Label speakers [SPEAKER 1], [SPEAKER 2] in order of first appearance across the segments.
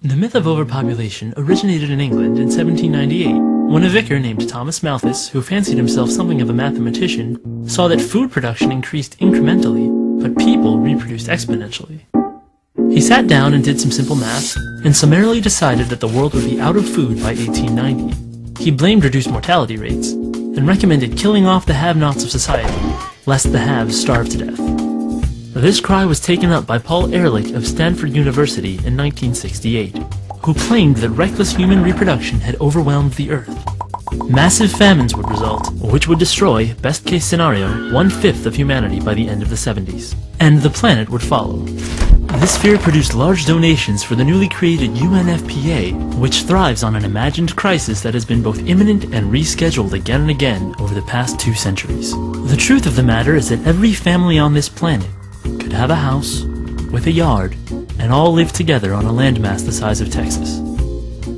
[SPEAKER 1] The myth of overpopulation originated in England in 1798, when a vicar named Thomas Malthus, who fancied himself something of a mathematician, saw that food production increased incrementally, but people reproduced exponentially. He sat down and did some simple math, and summarily decided that the world would be out of food by 1890. He blamed reduced mortality rates, and recommended killing off the have-nots of society, lest the haves starve to death. This cry was taken up by Paul Ehrlich of Stanford University in 1968, who claimed that reckless human reproduction had overwhelmed the Earth. Massive famines would result, which would destroy, best-case scenario, 1/5 of humanity by the end of the 70s. And the planet would follow. This fear produced large donations for the newly created UNFPA, which thrives on an imagined crisis that has been both imminent and rescheduled again and again over the past 2 centuries. The truth of the matter is that every family on this planet could have a house, with a yard, and all live together on a landmass the size of Texas,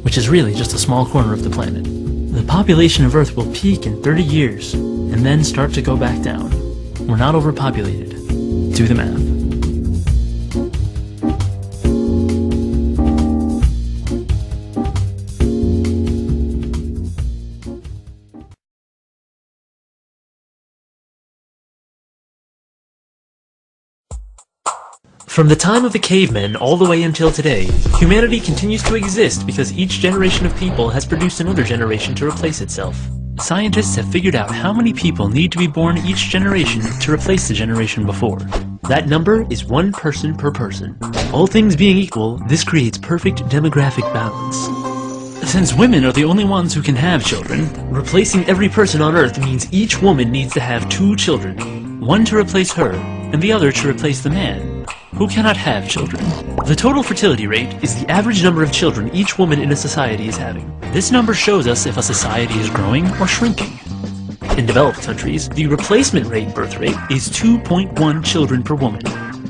[SPEAKER 1] which is really just a small corner of the planet. The population of Earth will peak in 30 years, and then start to go back down. We're not overpopulated. Do the math. From the time of the cavemen all the way until today, humanity continues to exist because each generation of people has produced another generation to replace itself. Scientists have figured out how many people need to be born each generation to replace the generation before. That number is 1 person per person. All things being equal, this creates perfect demographic balance. Since women are the only ones who can have children, replacing every person on Earth means each woman needs to have 2 children, one to replace her, and the other to replace the man, who cannot have children. The total fertility rate is the average number of children each woman in a society is having. This number shows us if a society is growing or shrinking. In developed countries, the replacement rate birth rate is 2.1 children per woman.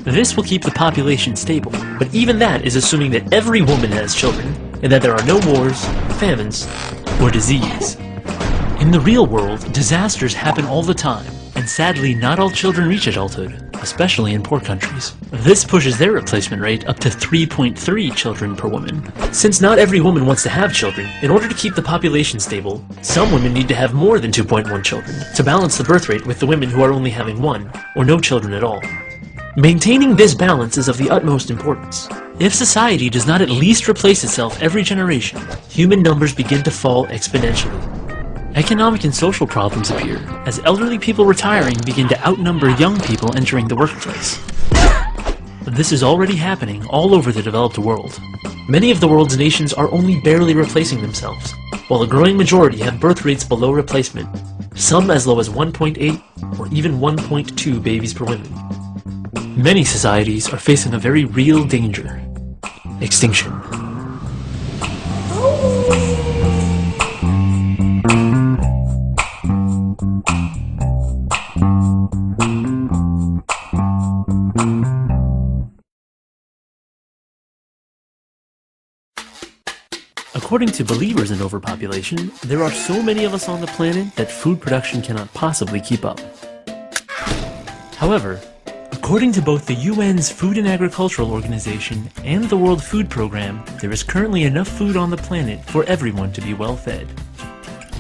[SPEAKER 1] This will keep the population stable, but even that is assuming that every woman has children, and that there are no wars, famines, or disease. In the real world, disasters happen all the time, and sadly not all children reach adulthood, especially in poor countries. This pushes their replacement rate up to 3.3 children per woman. Since not every woman wants to have children, in order to keep the population stable, some women need to have more than 2.1 children, to balance the birth rate with the women who are only having 1, or no children at all. Maintaining this balance is of the utmost importance. If society does not at least replace itself every generation, human numbers begin to fall exponentially. Economic and social problems appear, as elderly people retiring begin to outnumber young people entering the workplace. This is already happening all over the developed world. Many of the world's nations are only barely replacing themselves, while a growing majority have birth rates below replacement, some as low as 1.8 or even 1.2 babies per woman. Many societies are facing a very real danger: extinction. According to believers in overpopulation, there are so many of us on the planet that food production cannot possibly keep up. However, according to both the UN's Food and Agricultural Organization and the World Food Program, there is currently enough food on the planet for everyone to be well fed.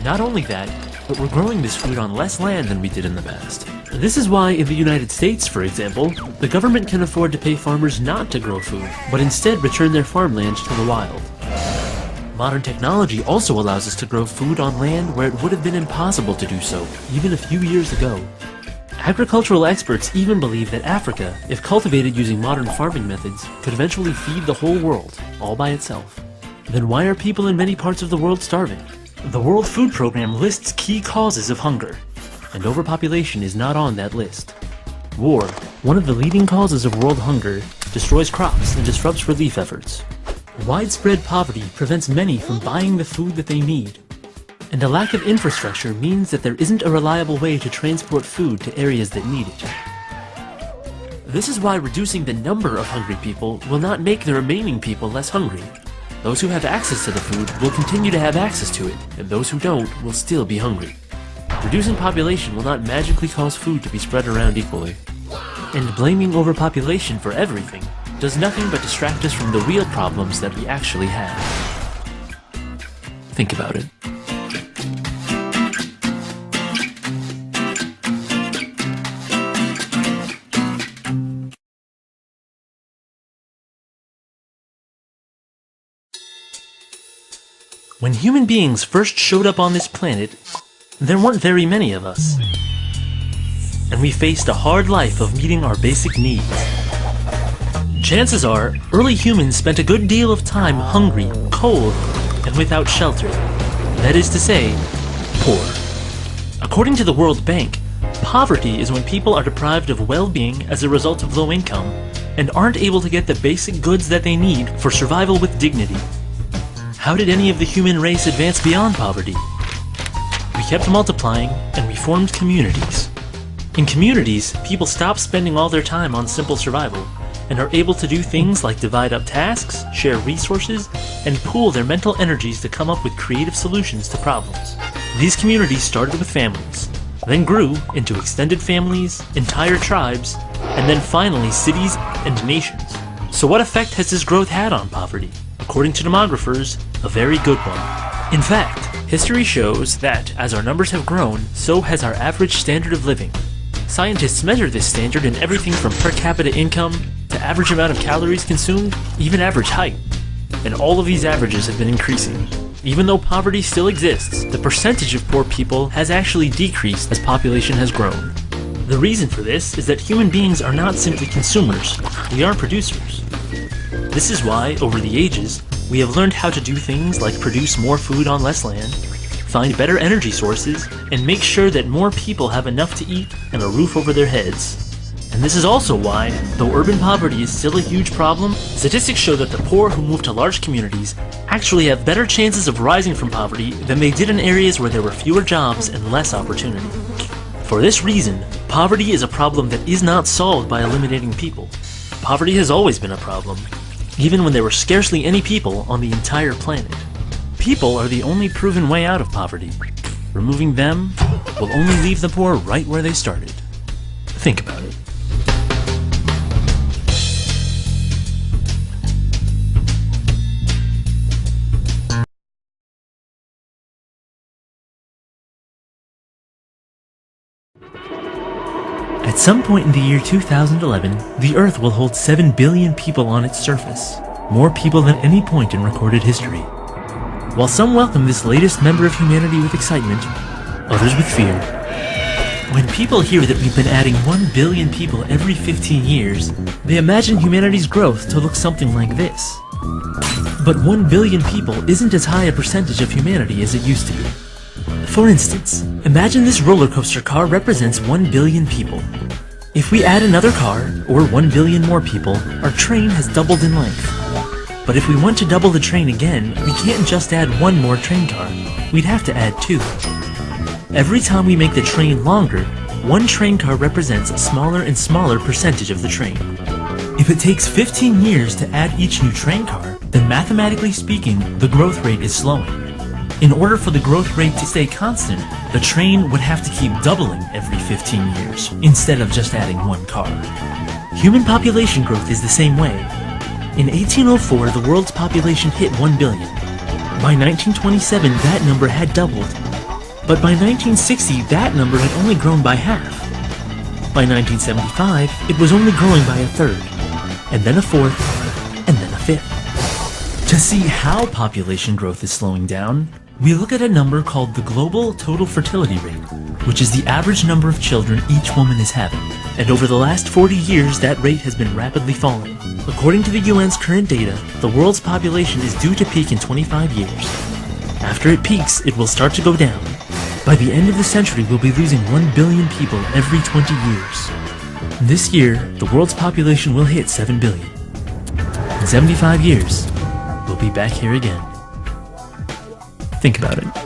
[SPEAKER 1] Not only that, but we're growing this food on less land than we did in the past. This is why in the United States, for example, the government can afford to pay farmers not to grow food, but instead return their farmland to the wild. Modern technology also allows us to grow food on land where it would have been impossible to do so, even a few years ago. Agricultural experts even believe that Africa, if cultivated using modern farming methods, could eventually feed the whole world, all by itself. Then why are people in many parts of the world starving? The World Food Program lists key causes of hunger, and overpopulation is not on that list. War, one of the leading causes of world hunger, destroys crops and disrupts relief efforts. Widespread poverty prevents many from buying the food that they need. And a lack of infrastructure means that there isn't a reliable way to transport food to areas that need it. This is why reducing the number of hungry people will not make the remaining people less hungry. Those who have access to the food will continue to have access to it, and those who don't will still be hungry. Reducing population will not magically cause food to be spread around equally. And blaming overpopulation for everything does nothing but distract us from the real problems that we actually have. Think about it. When human beings first showed up on this planet, there weren't very many of us. And we faced a hard life of meeting our basic needs. Chances are, early humans spent a good deal of time hungry, cold, and without shelter. That is to say, poor. According to the World Bank, poverty is when people are deprived of well-being as a result of low income and aren't able to get the basic goods that they need for survival with dignity. How did any of the human race advance beyond poverty? We kept multiplying, and we formed communities. In communities, people stop spending all their time on simple survival, and are able to do things like divide up tasks, share resources, and pool their mental energies to come up with creative solutions to problems. These communities started with families, then grew into extended families, entire tribes, and then finally cities and nations. So what effect has this growth had on poverty? According to demographers, a very good one. In fact, history shows that as our numbers have grown, so has our average standard of living. Scientists measure this standard in everything from per capita income to average amount of calories consumed, even average height. And all of these averages have been increasing. Even though poverty still exists, the percentage of poor people has actually decreased as population has grown. The reason for this is that human beings are not simply consumers, we are producers. This is why, over the ages, we have learned how to do things like produce more food on less land, find better energy sources, and make sure that more people have enough to eat and a roof over their heads. And this is also why, though urban poverty is still a huge problem, statistics show that the poor who move to large communities actually have better chances of rising from poverty than they did in areas where there were fewer jobs and less opportunity. For this reason, poverty is a problem that is not solved by eliminating people. Poverty has always been a problem, even when there were scarcely any people on the entire planet. People are the only proven way out of poverty. Removing them will only leave the poor right where they started. Think about it. At some point in the year 2011, the Earth will hold 7 billion people on its surface, more people than any point in recorded history. While some welcome this latest member of humanity with excitement, others with fear. When people hear that we've been adding 1 billion people every 15 years, they imagine humanity's growth to look something like this. But 1 billion people isn't as high a percentage of humanity as it used to be. For instance, imagine this roller coaster car represents 1 billion people. If we add another car, or 1 billion more people, our train has doubled in length. But if we want to double the train again, we can't just add one more train car. We'd have to add 2. Every time we make the train longer, one train car represents a smaller and smaller percentage of the train. If it takes 15 years to add each new train car, then mathematically speaking, the growth rate is slowing. In order for the growth rate to stay constant, the train would have to keep doubling every 15 years, instead of just adding one car. Human population growth is the same way. In 1804, the world's population hit 1 billion. By 1927, that number had doubled. But by 1960, that number had only grown by half. By 1975, it was only growing by a third, and then a fourth, and then a fifth. To see how population growth is slowing down, we look at a number called the global total fertility rate, which is the average number of children each woman is having. And over the last 40 years, that rate has been rapidly falling. According to the UN's current data, the world's population is due to peak in 25 years. After it peaks, it will start to go down. By the end of the century, we'll be losing 1 billion people every 20 years. This year, the world's population will hit 7 billion. In 75 years, we'll be back here again. Think about it.